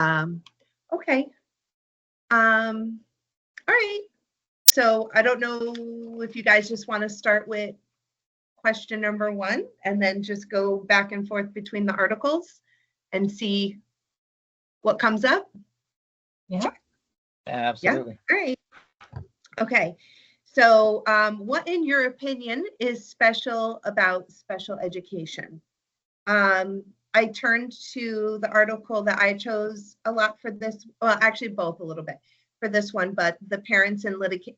Okay. All right. So I don't know if you guys just want to start with question number 1 and then just go back and forth between the articles and see what comes up. Yeah. Sure. Absolutely. Yeah. All right. Okay. So what, in your opinion, is special about special education? I turned to the article that I chose a lot for this, well, actually both a little bit for this one, but the parents in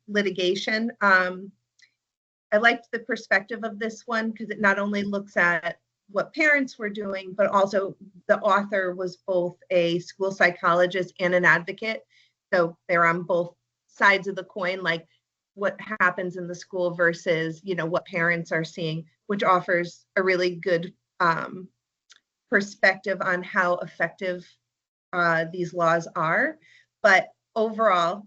litigation. I liked the perspective of this one because it not only looks at what parents were doing, but also the author was both a school psychologist and an advocate. So they're on both sides of the coin, like what happens in the school versus, you know, what parents are seeing, which offers a really good perspective on how effective these laws are. But overall,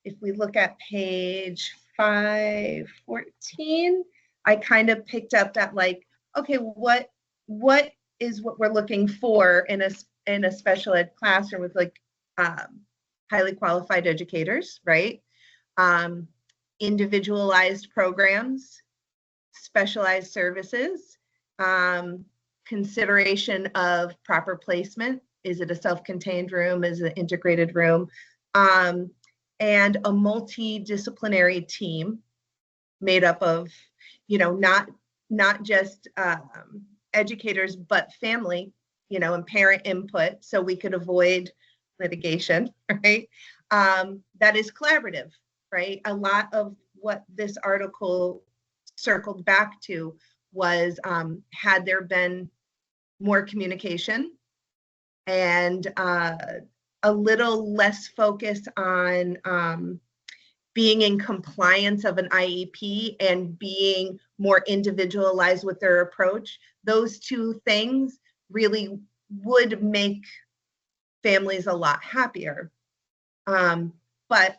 if we look at page 514, I kind of picked up that, like, okay, what is what we're looking for in a special ed classroom with, like, highly qualified educators, right? Individualized programs, specialized services, consideration of proper placement. Is it a self-contained room? Is it an integrated room? And a multidisciplinary team made up of, you know, not just educators, but family, you know, and parent input, so we could avoid litigation, right? That is collaborative, right? A lot of what this article circled back to was, had there been more communication and a little less focus on being in compliance of an IEP and being more individualized with their approach, those two things really would make families a lot happier. But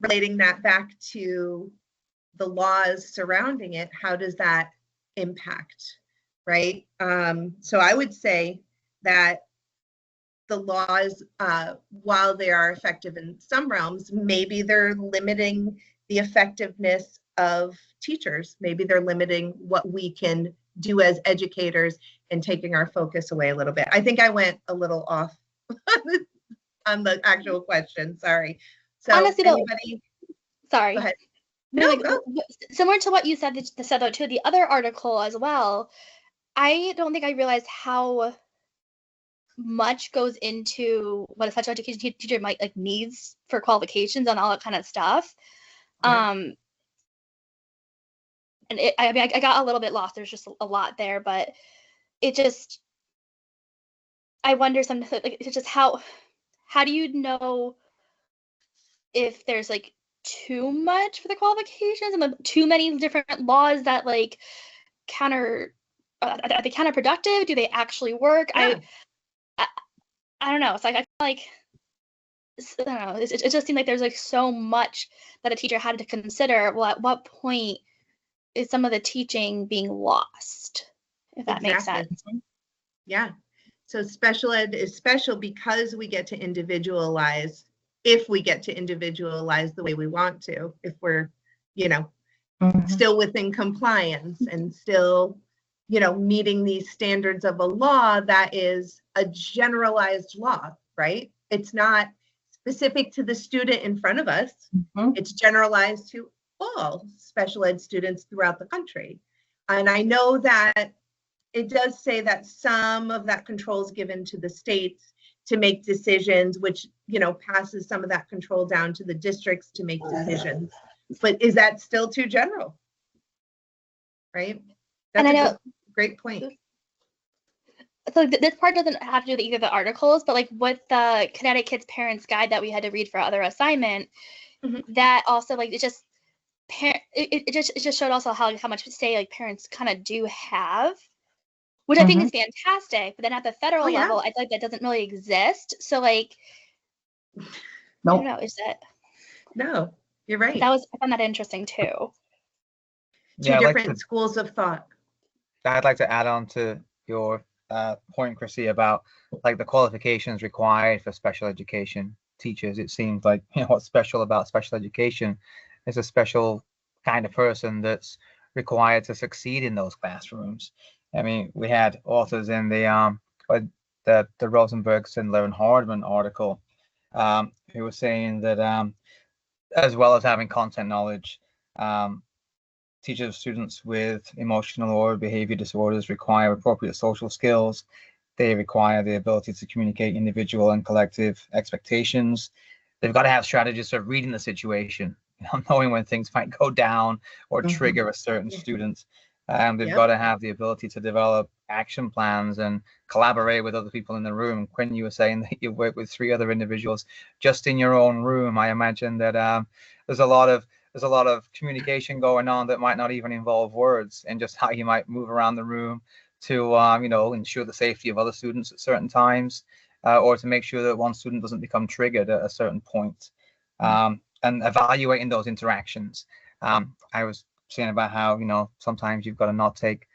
relating that back to the laws surrounding it, how does that impact, right? So I would say that the laws, while they are effective in some realms, maybe they're limiting the effectiveness of teachers. Maybe they're limiting what we can do as educators and taking our focus away a little bit. I think I went a little off on the actual question, sorry. So honestly, anybody? Sorry. Go ahead. No, like, go. Similar to what you said, though, too, the other article as well, I don't think I realized how much goes into what a special education teacher might like needs for qualifications and all that kind of stuff. Yeah. And I mean, I got a little bit lost. There's just a lot there, but it just, I wonder sometimes, like, it's just how do you know if there's like too much for the qualifications and like, too many different laws that like are they counterproductive? Do they actually work? Yeah. I don't know. It's like, I feel like, I don't know. It just seemed like there's like so much that a teacher had to consider. Well, at what point is some of the teaching being lost? If that makes sense. Yeah. So special ed is special because we get to individualize, if we get to individualize the way we want to, if we're, you know, still within compliance and still, you know, meeting these standards of a law that is a generalized law, right? It's not specific to the student in front of us. It's generalized to all special ed students throughout the country. And I know that it does say that some of that control is given to the states to make decisions, which, you know, passes some of that control down to the districts to make decisions. But is that still too general? Right? That's a great point. So this part doesn't have to do with either the articles, but like with the Connecticut's Parents Guide that we had to read for other assignment, that also like it just showed also how much say like parents kind of do have, which I think is fantastic. But then at the federal level, I feel like that doesn't really exist. So like, I don't know, is that? No, you're right. I found that interesting too. Two different schools of thought. I'd like to add on to your point, Chrissy, about like the qualifications required for special education teachers. It seems like, what's special about special education is a special kind of person that's required to succeed in those classrooms. I mean, we had authors in the Rosenberg, Sindler, and Hardman article, who were saying that as well as having content knowledge, teachers of students with emotional or behavior disorders require appropriate social skills. They require the ability to communicate individual and collective expectations. They've got to have strategies for reading the situation, knowing when things might go down or trigger a certain student. They've got to have the ability to develop action plans and collaborate with other people in the room. Quinn, you were saying that you work with 3 other individuals just in your own room. I imagine that there's a lot of communication going on that might not even involve words, and just how you might move around the room to ensure the safety of other students at certain times, or to make sure that one student doesn't become triggered at a certain point, and evaluating those interactions. I was saying about how sometimes you've got to not take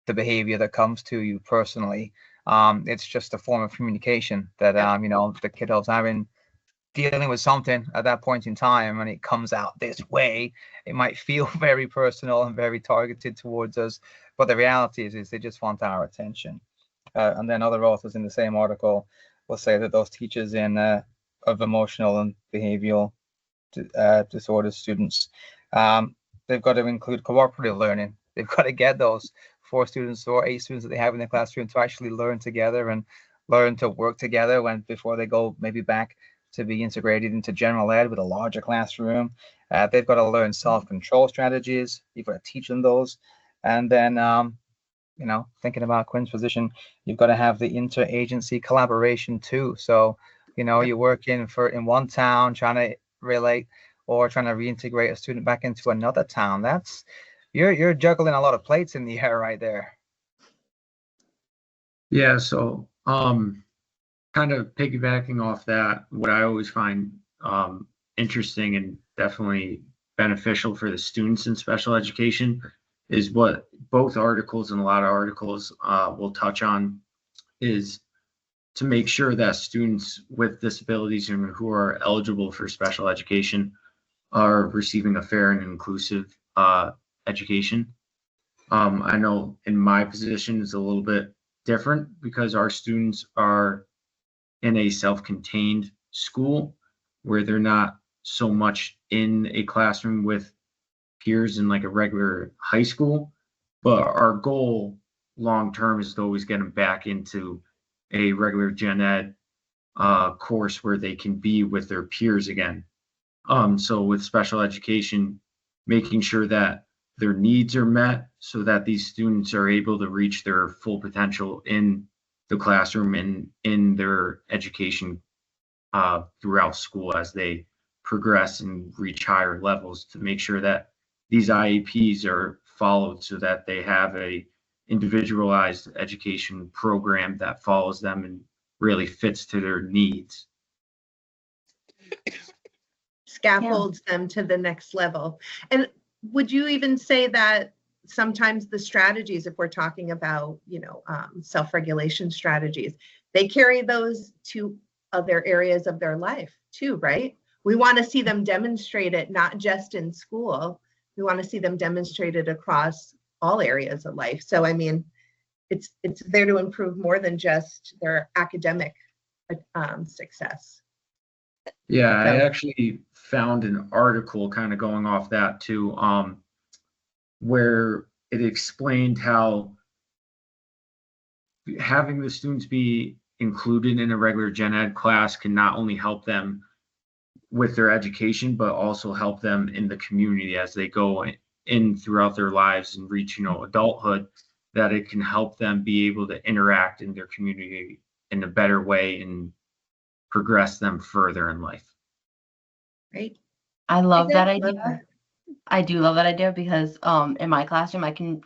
the behavior that comes to you personally. It's just a form of communication that the kiddos dealing with something at that point in time, and it comes out this way. It might feel very personal and very targeted towards us, but the reality is they just want our attention. And then other authors in the same article will say that those teachers of emotional and behavioral disorder students, they've got to include cooperative learning. They've got to get those 4 students or 8 students that they have in the classroom to actually learn together and learn to work together before they go maybe back to be integrated into general ed with a larger classroom. They've got to learn self-control strategies. You've got to teach them those. And then, thinking about Quinn's position, you've got to have the interagency collaboration too. So, you're working in one town, trying to relate or trying to reintegrate a student back into another town. You're juggling a lot of plates in the air right there. Yeah. So, kind of piggybacking off that, what I always find interesting and definitely beneficial for the students in special education is what both articles and a lot of articles will touch on, is to make sure that students with disabilities and who are eligible for special education are receiving a fair and inclusive education. I know in my position is a little bit different because our students are in a self-contained school where they're not so much in a classroom with peers in like a regular high school. But our goal long-term is to always get them back into a regular gen ed course where they can be with their peers again. So with special education, making sure that their needs are met so that these students are able to reach their full potential in the classroom and in their education throughout school as they progress and reach higher levels, to make sure that these IEPs are followed so that they have a individualized education program that follows them and really fits to their needs. Scaffolds them to the next level. And would you even say that sometimes the strategies, if we're talking about, self-regulation strategies, they carry those to other areas of their life too, right? We want to see them demonstrate it, not just in school. We want to see them demonstrated across all areas of life. So, I mean, it's there to improve more than just their academic success. Yeah, I actually found an article kind of going off that too, where it explained how having the students be included in a regular gen ed class can not only help them with their education, but also help them in the community as they go in throughout their lives and reach, adulthood, that it can help them be able to interact in their community in a better way and progress them further in life. Right. I love that idea. Love that. I do love that idea because in my classroom I can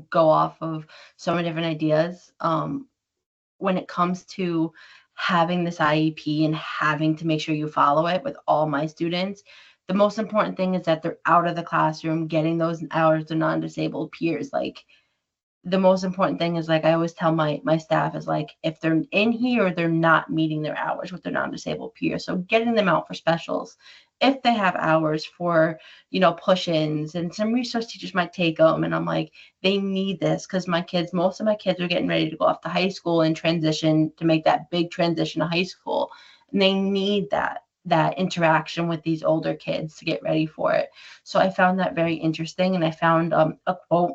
go off of so many different ideas when it comes to having this IEP and having to make sure you follow it with all my students. The most important thing is that they're out of the classroom, getting those hours to non-disabled peers. Like, the most important thing is, like I always tell my staff, is like, if they're in here, they're not meeting their hours with their non-disabled peers. So getting them out for specials, if they have hours for, push-ins, and some resource teachers might take them. And I'm like, they need this, because most of my kids are getting ready to go off to high school and transition to make that big transition to high school. And they need that interaction with these older kids to get ready for it. So I found that very interesting. And I found a quote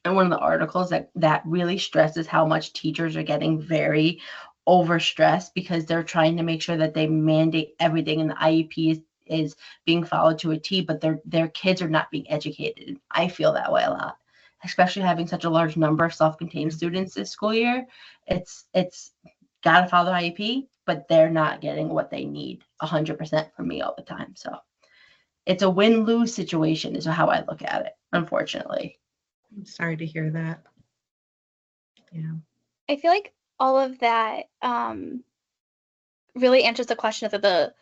in one of the articles that really stresses how much teachers are getting very overstressed, because they're trying to make sure that they mandate everything, and the IEP is being followed to a T, but their kids are not being educated. I feel that way a lot, especially having such a large number of self-contained students this school year. It's got to follow the IEP, but they're not getting what they need 100% from me all the time. So it's a win-lose situation is how I look at it, unfortunately. I'm sorry to hear that. Yeah. I feel like all of that really answers the question of the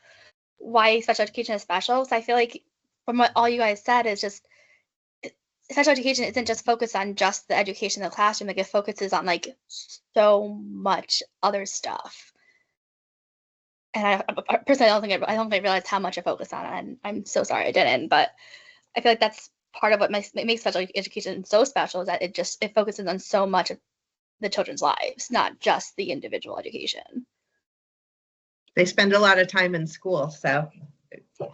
why special education is special. So I feel like from what all you guys said is just special education isn't just focused on just the education in the classroom. Like, it focuses on like so much other stuff. And I personally I don't think I realized how much I focused on it. And I'm so sorry I didn't. But I feel like that's part of what makes special education so special, is that it focuses on so much of the children's lives, not just the individual education. They spend a lot of time in school, so,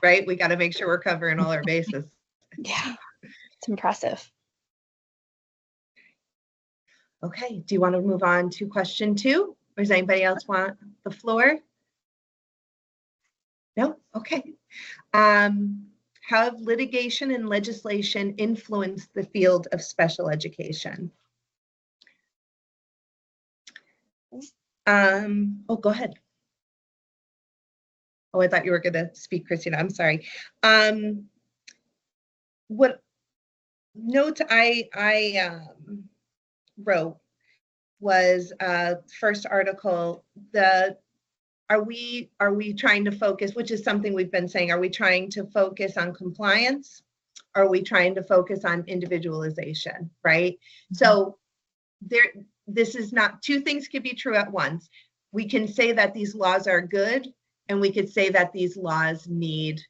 right, we got to make sure we're covering all our bases. Yeah, it's impressive. Okay, do you want to move on to question 2? Or does anybody else want the floor? No? Okay. How have litigation and legislation influenced the field of special education? Oh, go ahead. Oh, I thought you were going to speak, Christina. I'm sorry. What note I wrote was first article. Are we trying to focus, which is something we've been saying, are we trying to focus on compliance? Are we trying to focus on individualization, right? Mm-hmm. So this is not, two things could be true at once. We can say that these laws are good, and we could say that these laws need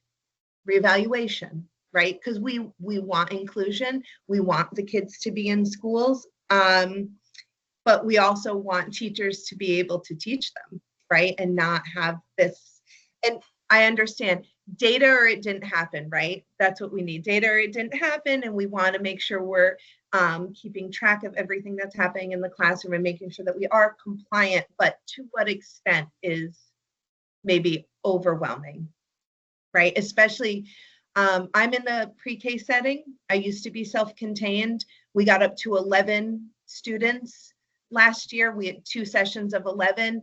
reevaluation, right? Because we want inclusion, we want the kids to be in schools, but we also want teachers to be able to teach them, right? And not have this, and I understand data or it didn't happen, right? That's what we need, data or it didn't happen, and we want to make sure we're keeping track of everything that's happening in the classroom and making sure that we are compliant, but to what extent is maybe overwhelming, right? Especially, I'm in the pre-K setting. I used to be self-contained. We got up to 11 students last year. We had 2 sessions of 11.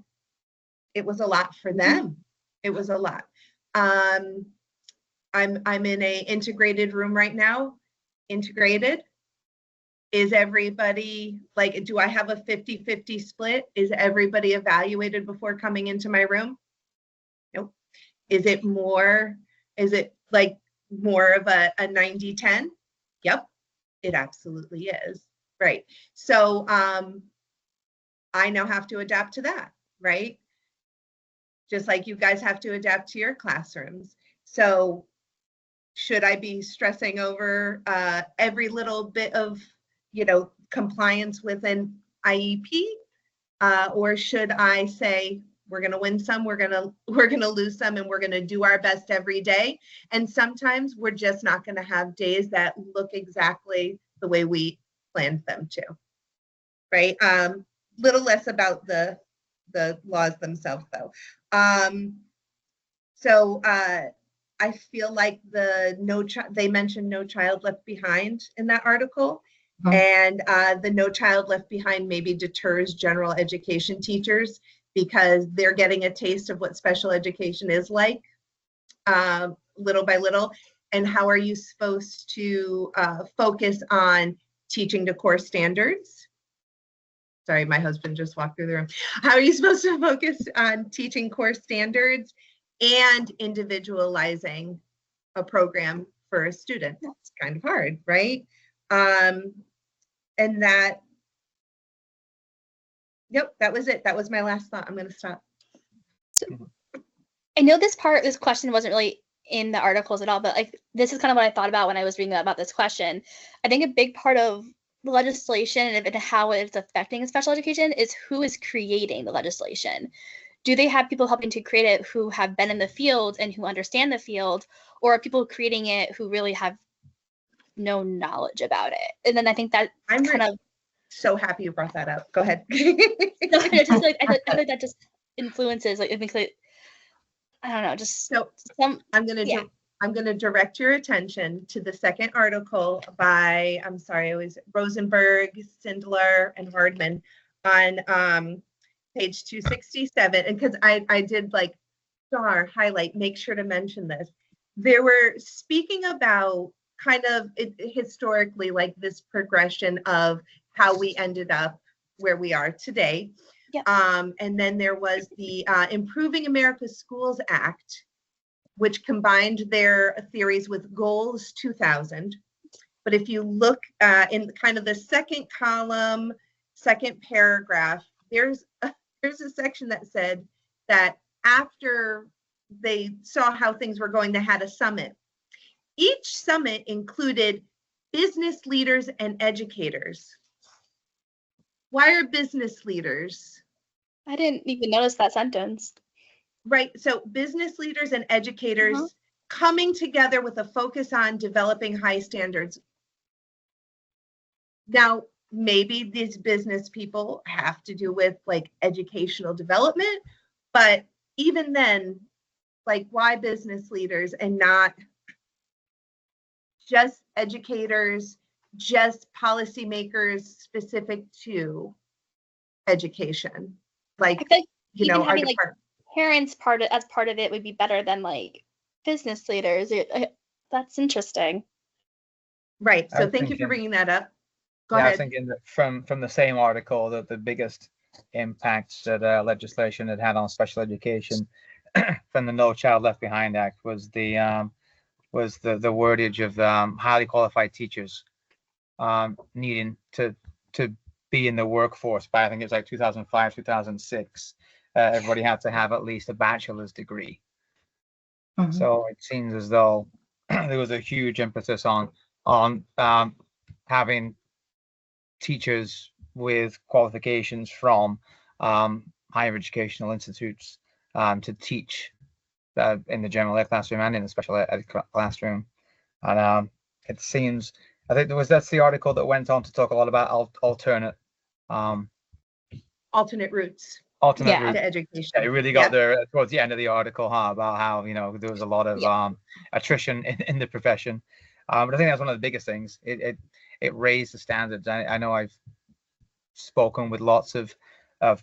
It was a lot for them. It was a lot. I'm in a integrated room right now. Integrated. Is everybody, like, do I have a 50-50 split? Is everybody evaluated before coming into my room? Nope. Is it like more of a 90-10? Yep, it absolutely is. Right. So I now have to adapt to that, right? Just like you guys have to adapt to your classrooms. So should I be stressing over every little bit of, compliance with an IEP? Or should I say, we're going to win some, we're going to lose some, and we're going to do our best every day. And sometimes we're just not going to have days that look exactly the way we planned them to, right? Little less about the laws themselves, though. So I feel like they mentioned No Child Left Behind in that article. Mm-hmm. And the No Child Left Behind maybe deters general education teachers, because they're getting a taste of what special education is like, little by little. And how are you supposed to focus on teaching to core standards? Sorry, my husband just walked through the room. How are you supposed to focus on teaching core standards and individualizing a program for a student? It's kind of hard, right? And that Yep, that was it. That was my last thought. I'm going to stop. I know this question wasn't really in the articles at all, but like this is kind of what I thought about when I was reading about this question. I think a big part of the legislation and how it's affecting special education is who is creating the legislation. Do they have people helping to create it who have been in the field and who understand the field, or are people creating it who really have no knowledge about it? And then I think that I'm kind of so happy you brought that up. Go ahead. I just like I feel like that just influences, like, it makes it, I don't know, just So some. I'm going to Yeah. I'm going to direct your attention to the second article by, I'm sorry, it was Rosenberg, Sindler, and Hardman on page 267. And because I did like highlight, make sure to mention this. They were speaking about kind of historically, like this progression of how we ended up where we are today. Yeah. And then there was the Improving America's Schools Act, which combined their theories with Goals 2000. But if you look in kind of the second column, second paragraph, there's a section that said that after they saw how things were going, they had a summit. Each summit included business leaders and educators. Why are business leaders? I didn't even notice that sentence. Right. So business leaders and educators coming together with a focus on developing high standards. Now, maybe these business people have to do with like educational development, but even then, like, why business leaders and not just educators, just policymakers specific to education? Like, I feel like you even know, our having like department. parents as part of it would be better than like business leaders. That's interesting. Right. I So was thank you for thinking- bringing that up. Go Yeah, I was ahead. thinking that from the same article that the biggest impacts that legislation had on special education from the No Child Left Behind Act was the wordage of highly qualified teachers needing to be in the workforce by, I think it was like 2005, 2006. Everybody had to have at least a bachelor's degree. Mhm. So it seems as though there was a huge emphasis on having teachers with qualifications from higher educational institutes to teach in the general ed classroom and in the special ed classroom. And it seems, I think that's the article that went on to talk a lot about alternate routes Yeah. routes. to education. Yeah, it really got there towards the end of the article, about how, you know, there was a lot of attrition in the profession. But I think that's one of the biggest things. It raised the standards. I know I've spoken with lots of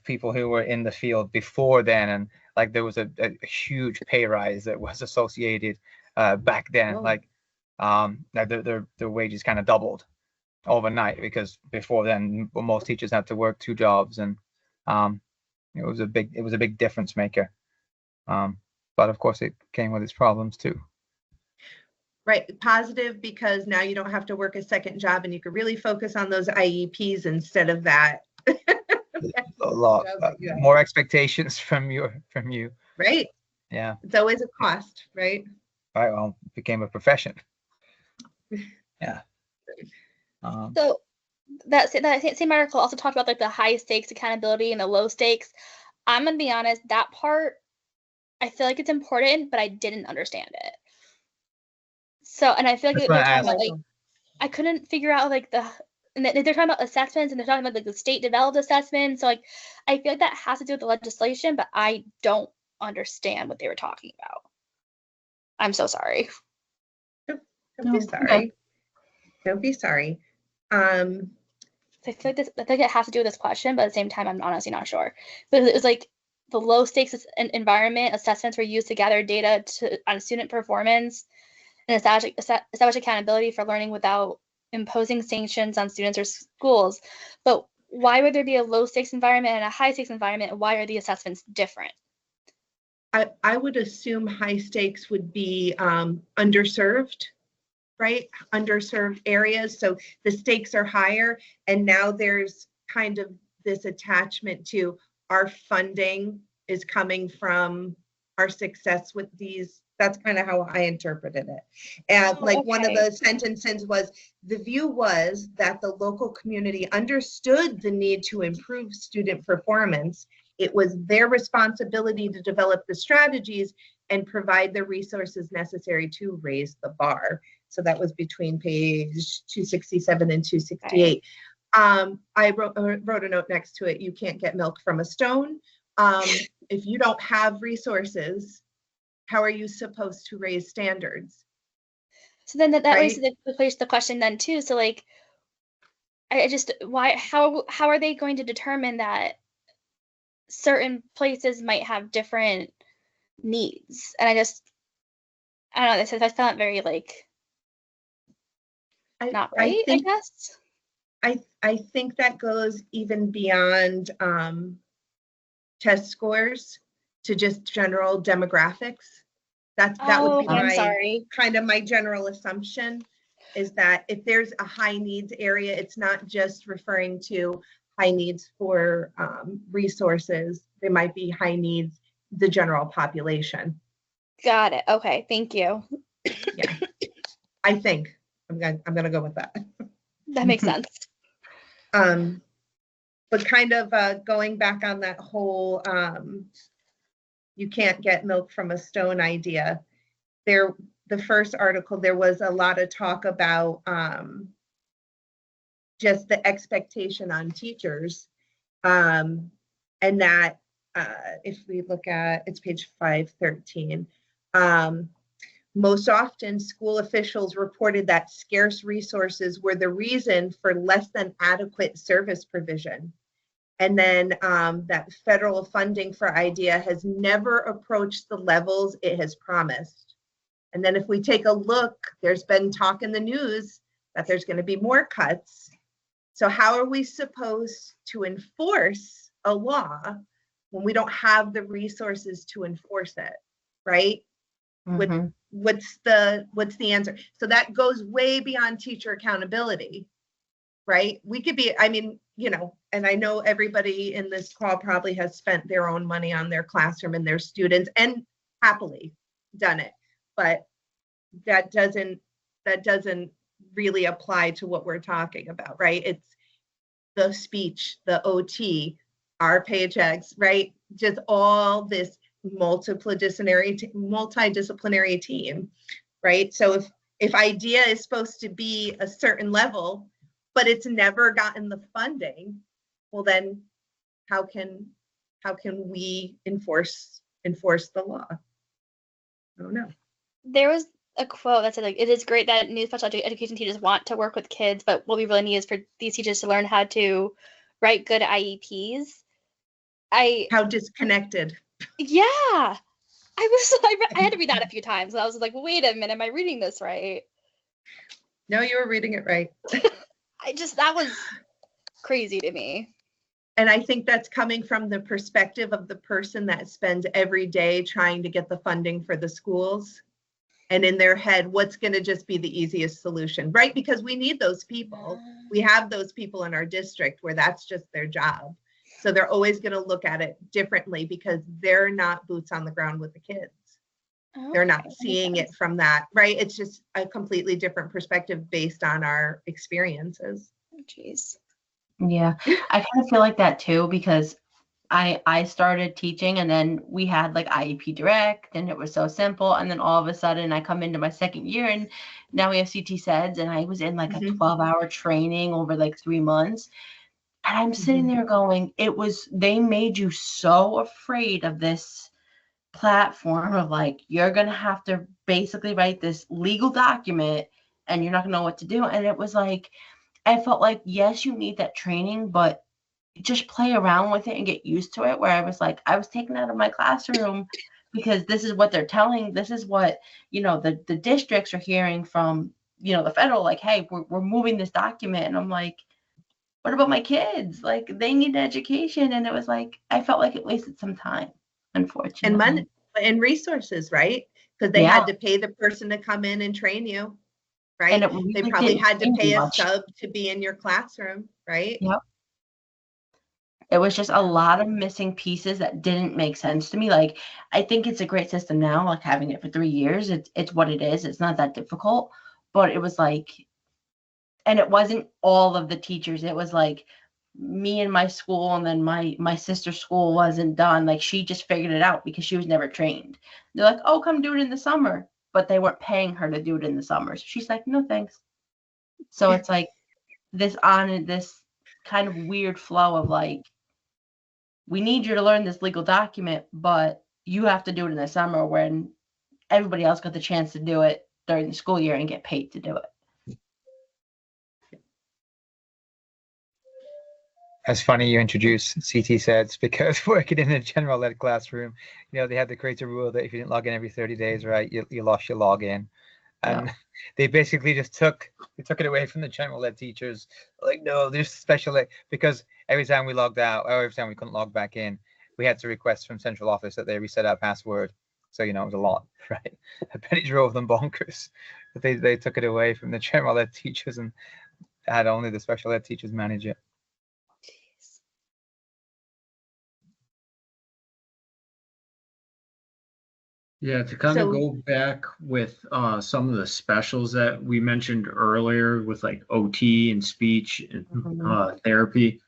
people who were in the field before then, and like there was a huge pay rise that was associated back then. Oh. Like their wages kind of doubled overnight, because before then most teachers had to work 2 jobs, and it was a big difference maker. But of course it came with its problems too. Right. Positive, because now you don't have to work a second job and you can really focus on those IEPs instead of that. A lot more expectations from you. Right. Yeah. It's always a cost, right? Right. Well, it became a profession. Yeah. So that same article also talked about like the high stakes accountability and the low stakes. I'm gonna be honest, that part I feel like it's important, but I didn't understand it. So, and I feel like they're talking about like, I couldn't figure out like and they're talking about assessments, and they're talking about like the state developed assessment. So like, I feel like that has to do with the legislation, but I don't understand what they were talking about. I'm so sorry. Don't be sorry. Don't be sorry. I feel like I think it has to do with this question, but at the same time, I'm honestly not sure. But it was like the low stakes environment assessments were used to gather data on student performance and establish accountability for learning without imposing sanctions on students or schools. But why would there be a low stakes environment and a high stakes environment? And why are the assessments different? I would assume high stakes would be underserved, right? Underserved areas. So the stakes are higher, and now there's kind of this attachment to our funding is coming from our success with these. That's kind of how I interpreted it. And Oh, like one of okay. the sentences was, the view was that the local community understood the need to improve student performance. It was their responsibility to develop the strategies and provide the resources necessary to raise the bar. So that was between page 267 and 268. I wrote a note next to it. You can't get milk from a stone. If you don't have resources, how are you supposed to raise standards? So then that Right. raises the question then too. So like, I just how are they going to determine that certain places might have different needs? And I don't know. I found it very like not right. I guess. I think that goes even beyond test scores to just general demographics. That would be I'm my sorry. kind of my general assumption, is that if there's a high needs area, it's not just referring to high needs for resources. There might be high needs, the general population. Got it. Okay, thank you. Yeah, I think I'm gonna go with that. That makes sense. But kind of going back on that whole you can't get milk from a stone idea. The first article, there was a lot of talk about just the expectation on teachers. And that if we look at, it's page 513. Most often, school officials reported that scarce resources were the reason for less than adequate service provision. And then that federal funding for IDEA has never approached the levels it has promised. And then if we take a look, there's been talk in the news that there's going to be more cuts. So how are we supposed to enforce a law when we don't have the resources to enforce it, right? Mhm. What's the answer? So that goes way beyond teacher accountability, right? We could be, I mean, you know, and I know everybody in this call probably has spent their own money on their classroom and their students and happily done it, but that doesn't really apply to what we're talking about, right? It's the speech, the OT, our paychecks, right? Just all this multidisciplinary team, right? So if IDEA is supposed to be a certain level, but it's never gotten the funding, well then how can we enforce the law? I don't know. There was a quote that said, like, it is great that new special education teachers want to work with kids, but what we really need is for these teachers to learn how to write good IEPs. How disconnected. Yeah. I had to read that a few times. And I was like, wait a minute, am I reading this right? No, you were reading it right. That was crazy to me. And I think that's coming from the perspective of the person that spends every day trying to get the funding for the schools. And in their head, what's going to just be the easiest solution, right? Because we need those people. We have those people in our district where that's just their job. So they're always going to look at it differently because they're not boots on the ground with the kids. They're not seeing it from that, right? It's just a completely different perspective based on our experiences. Jeez. Yeah, I kind of feel like that too, because I started teaching and then we had like IEP Direct and it was so simple. And then all of a sudden I come into my second year and now we have CT SEDS and I was in like a 12-hour training over like 3 months. And I'm sitting there going, they made you so afraid of this platform of like, you're going to have to basically write this legal document and you're not going to know what to do. And it was like, I felt like, yes, you need that training, but just play around with it and get used to it. Where I was like, I was taken out of my classroom because this is what they're telling. This is what, the districts are hearing from, the federal, like, hey, we're moving this document. And I'm like, what about my kids? Like, they need education. And it was like, I felt like it wasted some time, unfortunately. And money and resources, right? Because they had to pay the person to come in and train you, right? And really they probably had to pay a much. sub to be in your classroom, right? Yep. It was just a lot of missing pieces that didn't make sense to me. Like, I think it's a great system now, like having it for 3 years. It's what it is. It's not that difficult. But it was like, and it wasn't all of the teachers. It was like me and my school, and then my sister's school wasn't done. Like, she just figured it out because she was never trained. They're like, oh, come do it in the summer. But they weren't paying her to do it in the summer. So she's like, no, thanks. So it's like this kind of weird flow of like, we need you to learn this legal document, but you have to do it in the summer when everybody else got the chance to do it during the school year and get paid to do it. It's funny you introduce CT sets because working in a general ed classroom, they had to create a rule that if you didn't log in every 30 days, right, you lost your login. And they basically just took it away from the general ed teachers. Like, no, there's special ed, because every time we logged out, or every time we couldn't log back in, we had to request from central office that they reset our password. So, it was a lot, right? I bet it drove them bonkers. But they took it away from the general ed teachers and had only the special ed teachers manage it. Yeah, to kind of So- go back with some of the specials that we mentioned earlier with like OT and speech and therapy.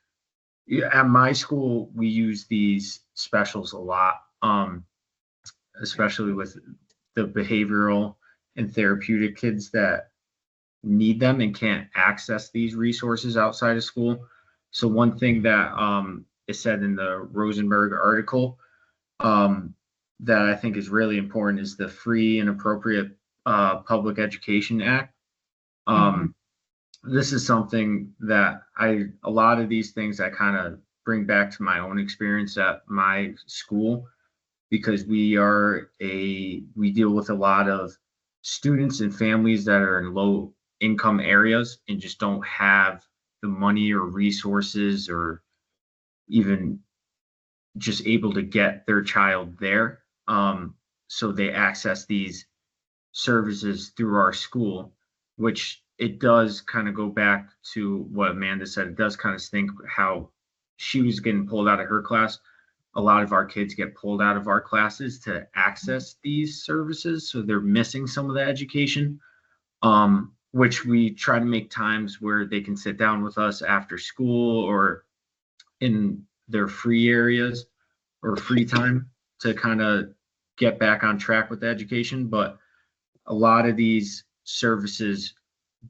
Yeah, at my school, we use these specials a lot, especially with the behavioral and therapeutic kids that need them and can't access these resources outside of school. So one thing that is said in the Rosenberg article that I think is really important is the Free and Appropriate Public Education Act. This is something that a lot of these things I kind of bring back to my own experience at my school, because we deal with a lot of students and families that are in low income areas and just don't have the money or resources or even just able to get their child there. So they access these services through our school, which it does kind of go back to what Amanda said. It does kind of stink how she was getting pulled out of her class. A lot of our kids get pulled out of our classes to access these services. So they're missing some of the education, which we try to make times where they can sit down with us after school or in their free areas or free time to kind of get back on track with the education. But a lot of these services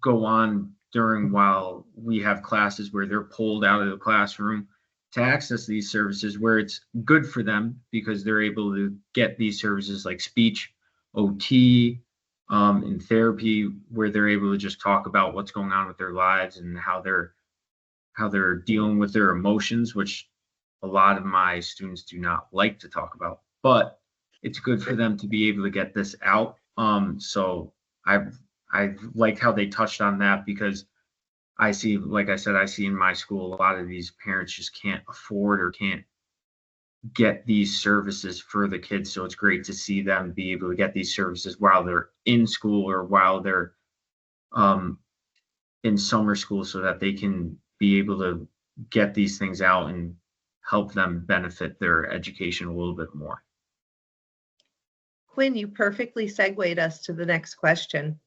go on while we have classes where they're pulled out of the classroom to access these services, where it's good for them because they're able to get these services like speech, OT, and therapy, where they're able to just talk about what's going on with their lives and how they're dealing with their emotions, which a lot of my students do not like to talk about, but it's good for them to be able to get this out. So I liked how they touched on that, because I see, like I said, I see in my school, a lot of these parents just can't afford or can't get these services for the kids. So it's great to see them be able to get these services while they're in school or while they're in summer school, so that they can be able to get these things out and help them benefit their education a little bit more. Quinn, you perfectly segued us to the next question.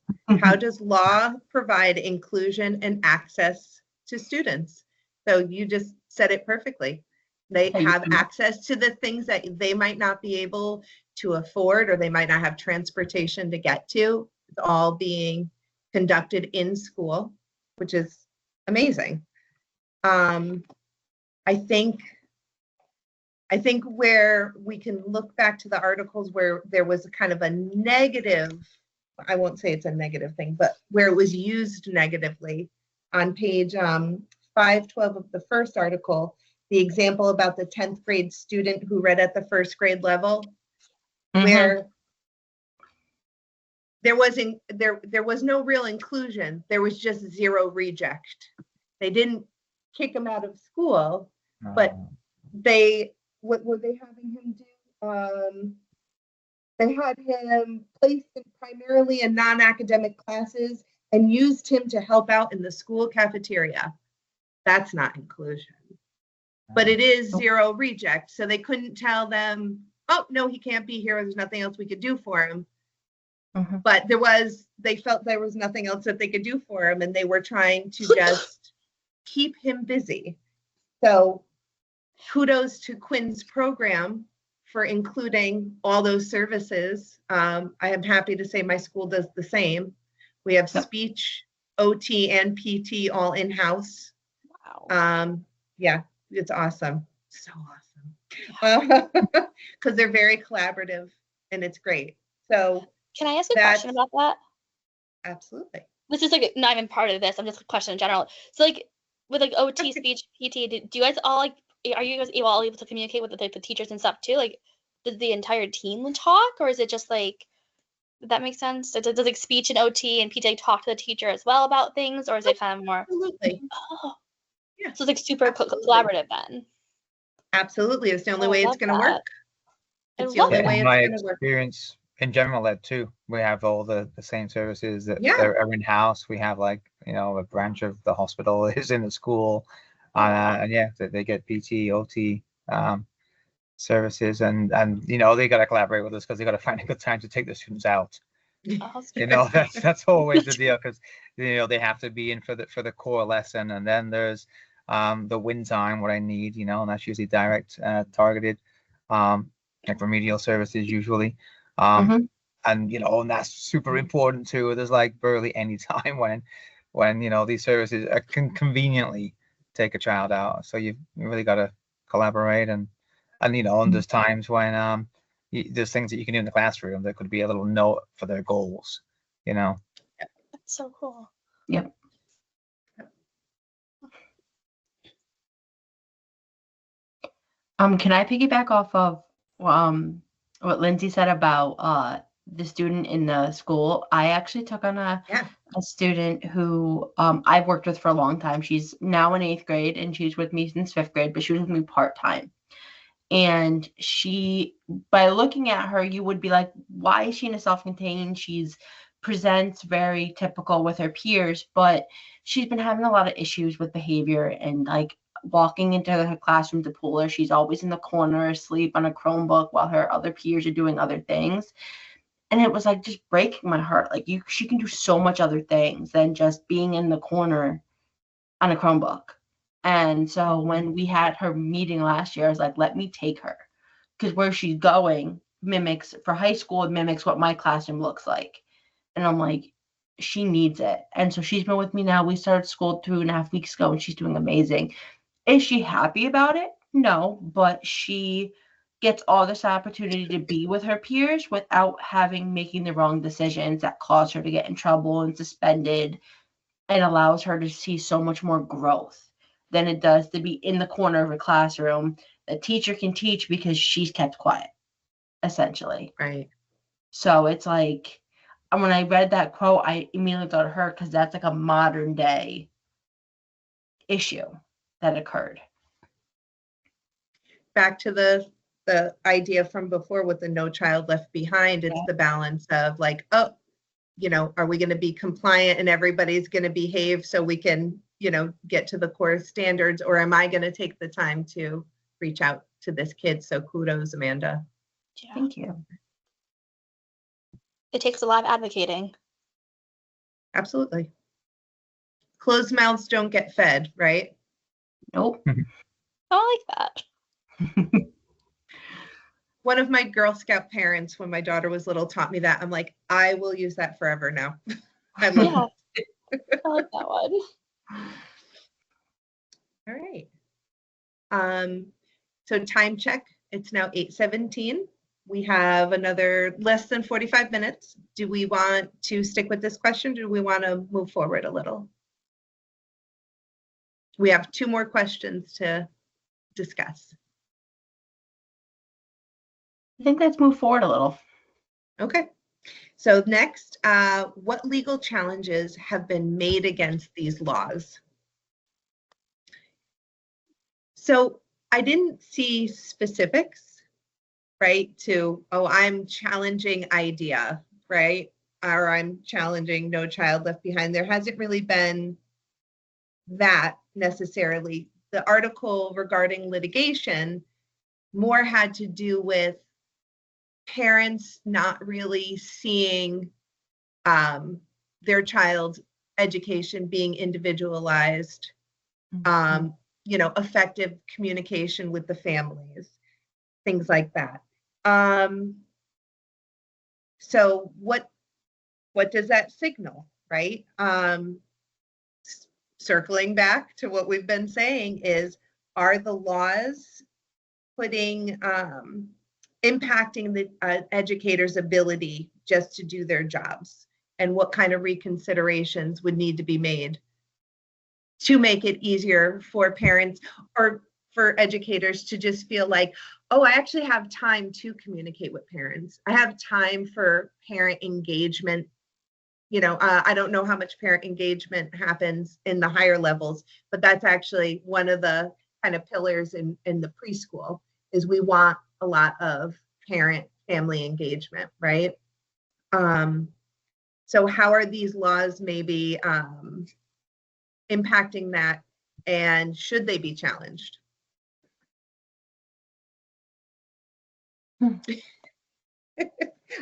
How does law provide inclusion and access to students? So you just said it perfectly. They have access to the things that they might not be able to afford, or they might not have transportation to get to. It's all being conducted in school, which is amazing. I think where we can look back to the articles where there was kind of a negative, I won't say it's a negative thing, but where it was used negatively, on page 512 of the first article, the example about the 10th grade student who read at the first grade level, where there was no real inclusion. There was just zero reject. They didn't kick him out of school, but what were they having him do? They had him placed primarily in non-academic classes and used him to help out in the school cafeteria. That's not inclusion. but it is 0 reject. So they couldn't tell them, oh, no, he can't be here. There's nothing else we could do for him. Mhm. But they felt there was nothing else that they could do for him. And they were trying to just keep him busy. So kudos to Quinn's program for including all those services. I am happy to say my school does the same. We have Yep. speech, OT, and PT all in-house. Wow. Yeah, it's awesome. So awesome. Because they're very collaborative and it's great. So Can I ask a question about that? absolutely. This is like not even part of this. I'm just a question in general. So like with like OT, speech, PT, do you guys all like, are you guys all able to communicate with the teachers and stuff too? Like, does the entire team talk, or is it just like, does that make sense? Does like speech and OT and PT talk to the teacher as well about things, or is it kind of more? Absolutely. Oh, Yeah. so it's like super Absolutely. collaborative then. Absolutely. It's the only Oh, I way it's love going to that. work. I It's the love only it. way it's My going to work. experience in general ed too. We have all the same services that Yeah. are in house. We have like, a branch of the hospital is in the school. And yeah, they get PT, OT services, and they got to collaborate with us because they got to find a good time to take the students out. Oh, That's always the deal, because they have to be in for the core lesson, and then there's the win time, what I need, and that's usually direct targeted, like remedial services usually. Mhm. And and that's super important too. There's like barely any time when these services can conveniently take a child out, so you really got to collaborate, and there's times when there's things that you can do in the classroom that could be a little note for their goals. That's so cool. Yep. Can I piggyback off of what Lindsay said about the student in the school? I actually took on a student who I've worked with for a long time. She's now in 8th grade and she's with me since 5th grade, but she was with me part-time. And she, by looking at her, you would be like, why is she in a self-contained? She's presents very typical with her peers, but she's been having a lot of issues with behavior and like walking into her classroom to pull her. She's always in the corner asleep on a Chromebook while her other peers are doing other things. And it was like just breaking my heart. Like she can do so much other things than just being in the corner on a Chromebook. And so when we had her meeting last year, I was like, let me take her, because where she's going mimics, for high school, it mimics what my classroom looks like. And I'm like, she needs it. And so she's been with me now. We started school 2.5 weeks ago and she's doing amazing. Is she happy about it? No, but she gets all this opportunity to be with her peers without making the wrong decisions that cause her to get in trouble and suspended, and allows her to see so much more growth than it does to be in the corner of a classroom. The teacher can teach because she's kept quiet, essentially. Right. So it's like, when I read that quote, I immediately thought of her, because that's like a modern day issue that occurred. Back to the idea from before with the No Child Left Behind, it's the balance of like, oh, are we going to be compliant and everybody's going to behave so we can, get to the core standards, or am I going to take the time to reach out to this kid? So kudos, Amanda. Yeah. Thank you. It takes a lot of advocating. Absolutely. Closed mouths don't get fed, right? Nope. I like that. One of my Girl Scout parents, when my daughter was little, taught me that. I'm like, I will use that forever now. I love Yeah. I like that one. All right. So time check. It's now 8:17. We have another less than 45 minutes. Do we want to stick with this question? Do we want to move forward a little? We have 2 more questions to discuss. I think let's move forward a little. Okay. So next, what legal challenges have been made against these laws? So I didn't see specifics, right, to, oh, I'm challenging IDEA, right, or I'm challenging No Child Left Behind. There hasn't really been that necessarily the article regarding litigation more had to do with parents not really seeing their child's education being individualized, effective communication with the families, things like that. So what does that signal, right? Circling back to what we've been saying is, are the laws putting, impacting the educators' ability just to do their jobs? And what kind of reconsiderations would need to be made to make it easier for parents or for educators to just feel like, oh, I actually have time to communicate with parents. I have time for parent engagement. I don't know how much parent engagement happens in the higher levels, but that's actually one of the kind of pillars in the preschool, is we want a lot of parent family engagement, right? So how are these laws maybe impacting that, and should they be challenged?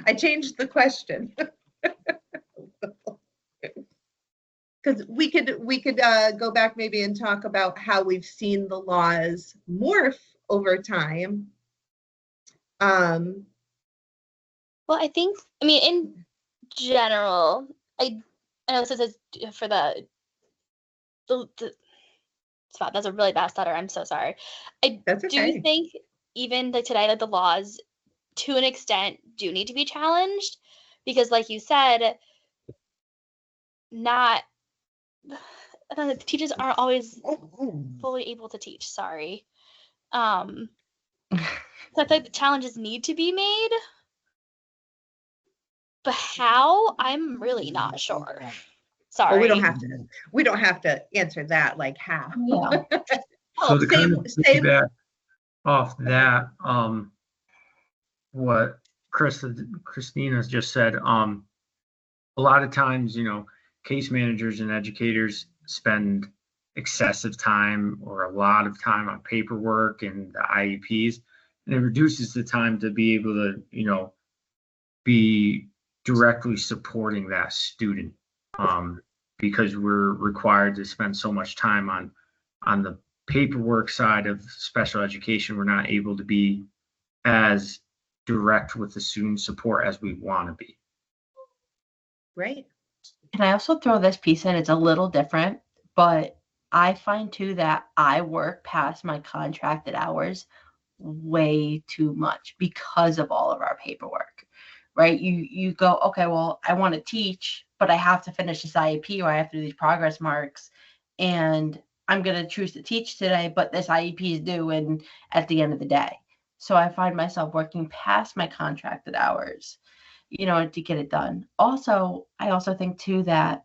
I changed the question. Because we could go back maybe and talk about how we've seen the laws morph over time. Well, I mean, in general, I know this is for the spot. That's a really bad stutter. I'm so sorry. That's okay. Do think even today that the laws, to an extent, do need to be challenged, because, like you said, the teachers aren't always fully able to teach. Sorry. So I think the challenges need to be made, but how? I'm really not sure. Sorry. Well, we don't have to answer that, like how. Yeah. So to kind of piggyback off that, what Christina's just said, a lot of times, case managers and educators spend excessive time or a lot of time on paperwork and the IEPs, and it reduces the time to be able to, be directly supporting that student, because we're required to spend so much time on the paperwork side of special education. We're not able to be as direct with the student support as we want to be. Right. Can I also throw this piece in? It's a little different, but I find too that I work past my contracted hours way too much because of all of our paperwork, right? You go, okay, well, I want to teach, but I have to finish this IEP, or I have to do these progress marks, and I'm going to choose to teach today, but this IEP is due at the end of the day. So I find myself working past my contracted hours, to get it done. Also, I also think too that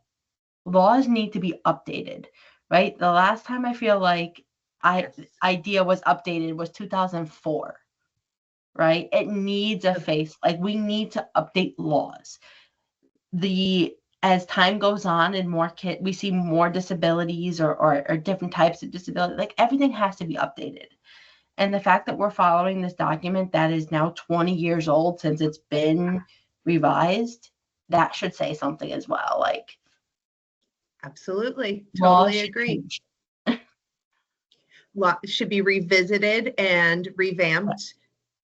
laws need to be updated, right? The last time I feel like IDEA was updated was 2004, right? It needs a face. Like, we need to update laws. As time goes on and we see more disabilities or different types of disability, like, everything has to be updated. And the fact that we're following this document that is now 20 years old since it's been revised, that should say something as well. Like, absolutely, totally agree. Law should be revisited and revamped.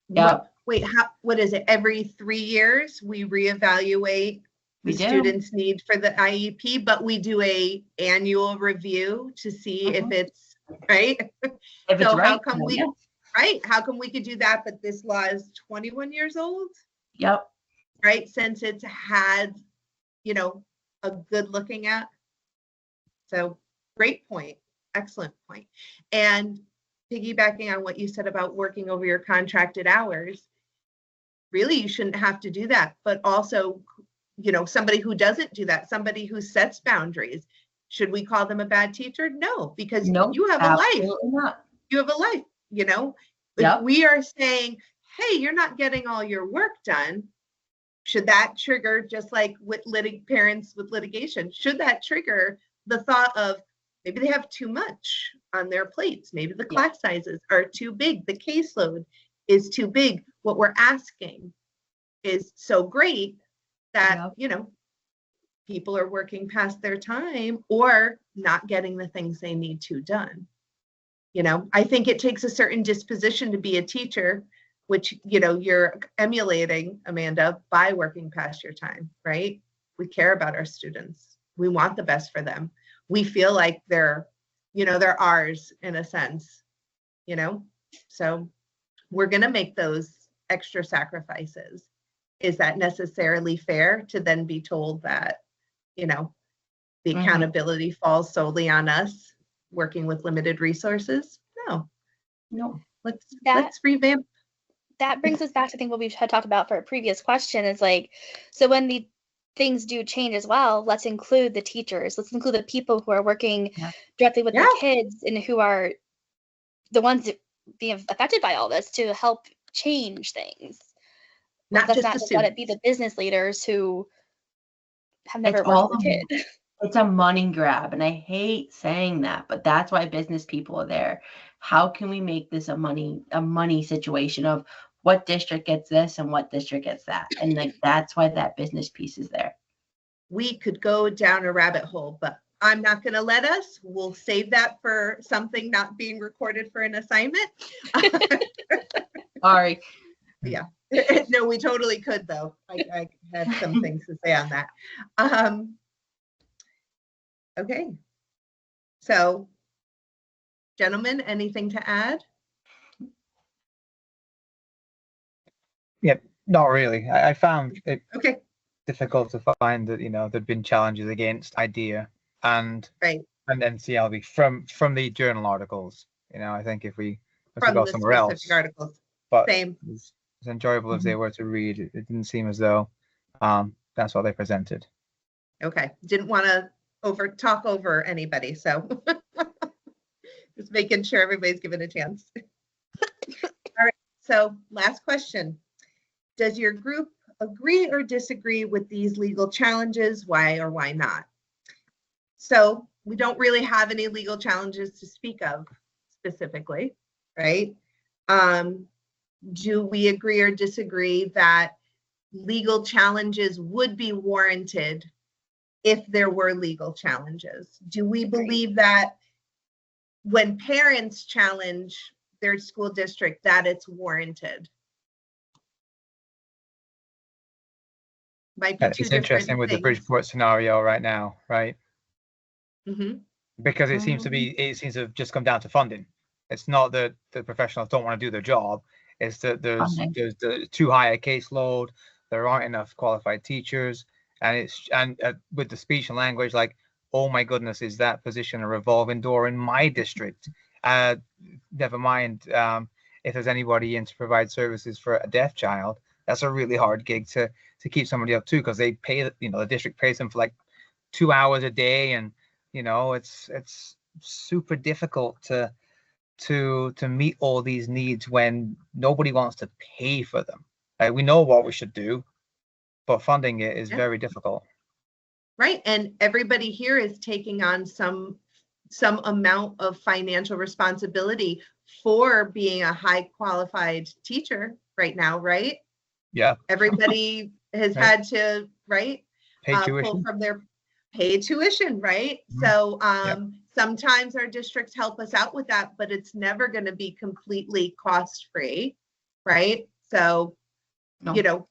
Yep. Wait, what is it? Every 3 years we reevaluate the student's need for the IEP, but we do a annual review to see if it's right. If So it's right, how come how come we could do that, but this law is 21 years old? Yep. Right, since it's had, a good looking at. So great point, excellent point. And piggybacking on what you said about working over your contracted hours, really you shouldn't have to do that, but also, somebody who doesn't do that, somebody who sets boundaries, should we call them a bad teacher? No, because you have a life. Not. You have a life, Yep. If we are saying, hey, you're not getting all your work done, should that trigger, just like with parents with litigation, should that trigger the thought of maybe they have too much on their plates. Maybe the Yeah. class sizes are too big. The caseload is too big. What we're asking is so great that, Yep. people are working past their time or not getting the things they need to done. I think it takes a certain disposition to be a teacher, which, you're emulating, Amanda, by working past your time, right? We care about our students. We want the best for them. We feel like they're ours in a sense, so we're going to make those extra sacrifices. Is that necessarily fair to then be told that, the Mhm. accountability falls solely on us working with limited resources? No. Let's revamp. That brings us back to, I think, what we've had talked about for a previous question is like, so when the things do change as well, let's include the teachers. Let's include the people who are working Yeah. directly with Yeah. the kids and who are the ones that being affected by all this to help change things. Not Let's just not the just let it be students. the business leaders who have never It's worked all with a kid. It's a money grab, and I hate saying that, but that's why business people are there. How can we make this a money situation of what district gets this and what district gets that? And like that's why that business piece is there. We could go down a rabbit hole, but I'm not going to let us. We'll save that for something not being recorded for an assignment. Sorry. No, we totally could, though. I have some things to say on that. Okay. So, gentlemen, anything to add? Not really. I found it Okay. difficult to find that there'd been challenges against IDEA and Right. NCLB from the journal articles. I think if we From go the somewhere else, specific articles. but Same. as enjoyable as they were to read, it didn't seem as though that's what they presented. Okay. Didn't want to talk over anybody, so just making sure everybody's given a chance. All right. So, last question. Does your group agree or disagree with these legal challenges? Why or why not? So we don't really have any legal challenges to speak of specifically, right? Do we agree or disagree that legal challenges would be warranted if there were legal challenges? Do we believe that when parents challenge their school district that it's warranted? Might be two It's interesting different with the things. Bridgeport scenario right now, right? Mhm. Because it seems to have just come down to funding. It's not that the professionals don't want to do their job. It's that there's too high a caseload. There aren't enough qualified teachers, and with the speech and language, like, oh my goodness, is that position a revolving door in my district? Never mind if there's anybody in to provide services for a deaf child. That's a really hard gig to keep somebody up to, because they pay, the district pays them for like 2 hours a day, and it's super difficult to meet all these needs when nobody wants to pay for them. Like, we know what we should do, but funding it is very difficult. Right, and everybody here is taking on some amount of financial responsibility for being a high qualified teacher right now, right? Yeah. Everybody has had to, right? Pay tuition. Pull from their pay tuition, right? Mhm. So sometimes our districts help us out with that, but it's never going to be completely cost free, right? So, No.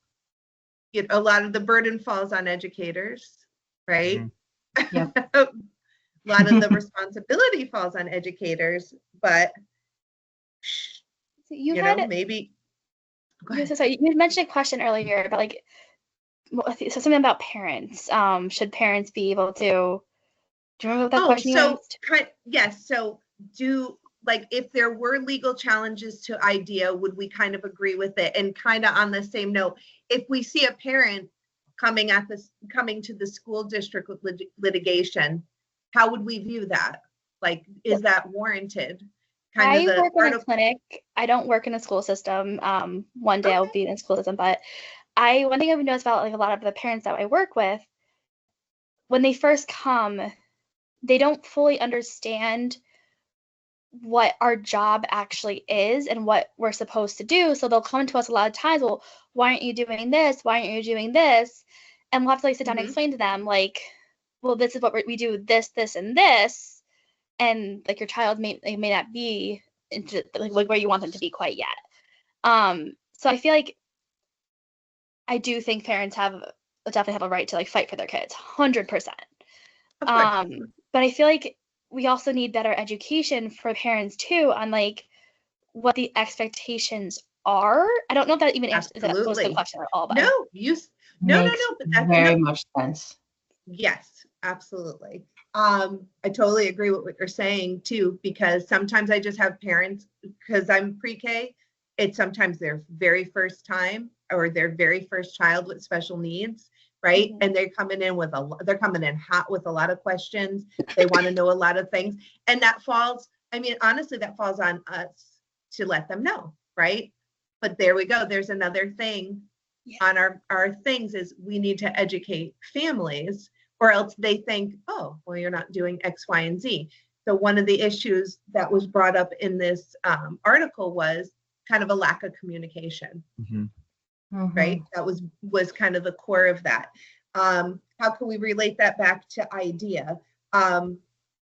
A lot of the burden falls on educators, right? Yep. A lot of the responsibility falls on educators, but So you had maybe. Go ahead. so you mentioned a question earlier about like so something about parents. Should parents be able to? Do you remember what that question you asked? Yes. So if there were legal challenges to IDEA, would we kind of agree with it? And kind of on the same note, if we see a parent coming to the school district with litigation, how would we view that? Like, is that warranted? I work in a clinic. I don't work in a school system. One day I'll be in a school system, but one thing I've noticed about like a lot of the parents that I work with, when they first come, they don't fully understand what our job actually is and what we're supposed to do. So they'll come to us a lot of times, well, why aren't you doing this? Why aren't you doing this? And we'll have to like sit down and Mhm. explain to them like, well, this is what we do, this, this, and this. And like your child may not be into like where you want them to be quite yet. So I feel like I do think parents definitely have a right to like fight for their kids, 100%. Of course. But I feel like we also need better education for parents too on like what the expectations are. I don't know if that even answers that goes to the Absolutely. question at all, but No, no, Makes but that's very no, much sense. yes, absolutely. I totally agree with what you're saying too, because sometimes I just have parents, because I'm pre-K, it's sometimes their very first time or their very first child with special needs, right? Mhm. And they're coming in hot with a lot of questions. They want to know a lot of things. And that falls, I mean, honestly, that falls on us to let them know, right? But there we go. There's another thing Yeah. on our things is we need to educate families, or else they think, oh, well, you're not doing X, Y, and Z. So one of the issues that was brought up in this article was kind of a lack of communication, Mhm. right? That was kind of the core of that. How can we relate that back to IDEA?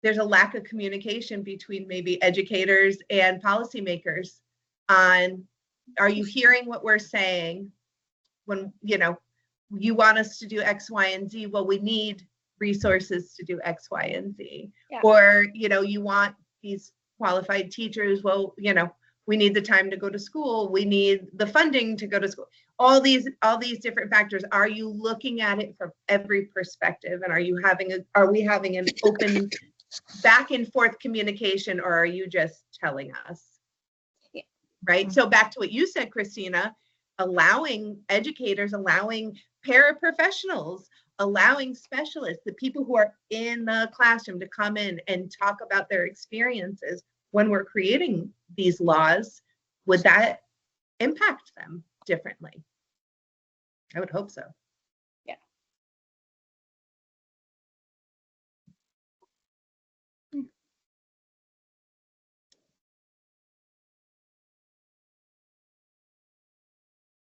There's a lack of communication between maybe educators and policymakers on, are you hearing what we're saying? When, you want us to do X, Y, and Z, well, we need resources to do X, Y, and Z. Yeah. Or, you want these qualified teachers, well, we need the time to go to school. We need the funding to go to school. All these different factors. Are you looking at it from every perspective? And are we having an open back and forth communication, or are you just telling us? Yeah. Right. So back to what you said, Christina, allowing educators, allowing paraprofessionals, allowing specialists, the people who are in the classroom to come in and talk about their experiences when we're creating these laws, would that impact them differently? I would hope so. Yeah.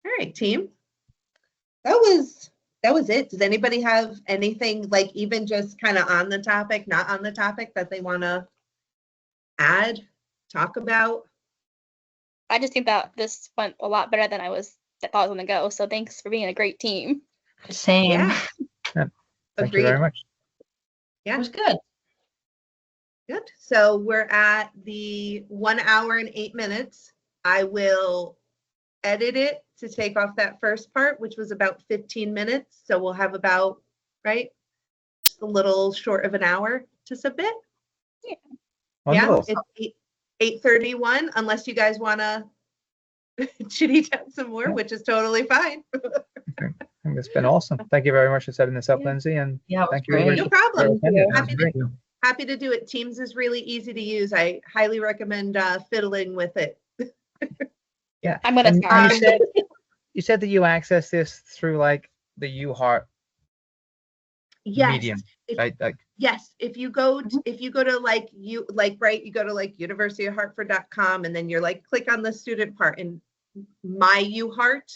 All right, team. That was it. Does anybody have anything, like, even just kind of on the topic, not on the topic, that they want to add, talk about? I just think that this went a lot better than I thought I was gonna go. So thanks for being a great team. Same. Yeah. Thank Agreed. you very much. It was good. Good. So we're at the 1 hour and 8 minutes. I will edit it to take off that first part, which was about 15 minutes. So we'll have about, right, just a little short of an hour to submit. Wonderful. Yeah, it's 8:31, unless you guys want to chitty chat some more, Yeah. which is totally fine. I think it's been awesome. Thank you very much for setting this up, Yeah. Lindsay, and Yeah, it was thank you great. everybody No for problem. attending. Happy to- Thank you. Happy to do it. Teams is really easy to use. I highly recommend fiddling with it. Yeah. I'm gonna And start. you said that you access this through like the UHeart Yes. medium, right? Like, Yes, if you go to you go to like universityofhartford.com, and then you're like, click on the student part, and my UHeart.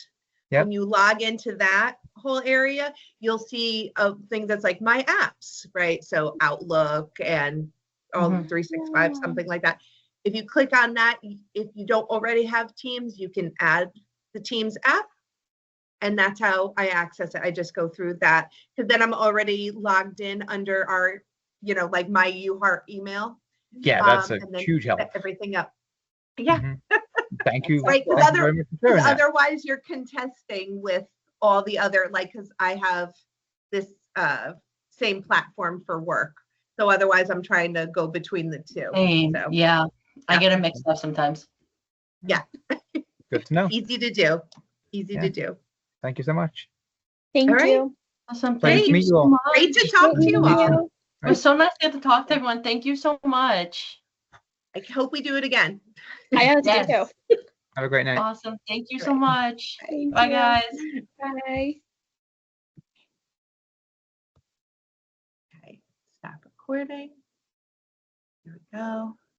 Yep. When you log into that whole area, you'll see a thing that's like my apps, right? So Outlook and all Mhm. 365, something like that. If you click on that, if you don't already have Teams, you can add the Teams app. And that's how I access it. I just go through that, because then I'm already logged in under our, like my UHeart email. yeah, that's a and then huge help. set everything up. Yeah, Mhm. Thank you. right. Thank Because you very much for sharing that. otherwise you're contesting with all the other, like, because I have this same platform for work. So otherwise I'm trying to go between the two. Same. So Yeah. I Yeah. get them mixed up sometimes. Good to know. easy to do. Easy Yeah. to do. Thank you so much. Thank All right. you. Awesome. Great Thank to you meet you so all. much. Great to talk to you Me all. too. It was so nice to get to talk to everyone. Thank you so much. I hope we do it again. I know what to do Yes. too. Have a great night. Awesome. Thank you so Right. much. Thank Bye, you. guys. Bye. Okay, stop recording. Here we go.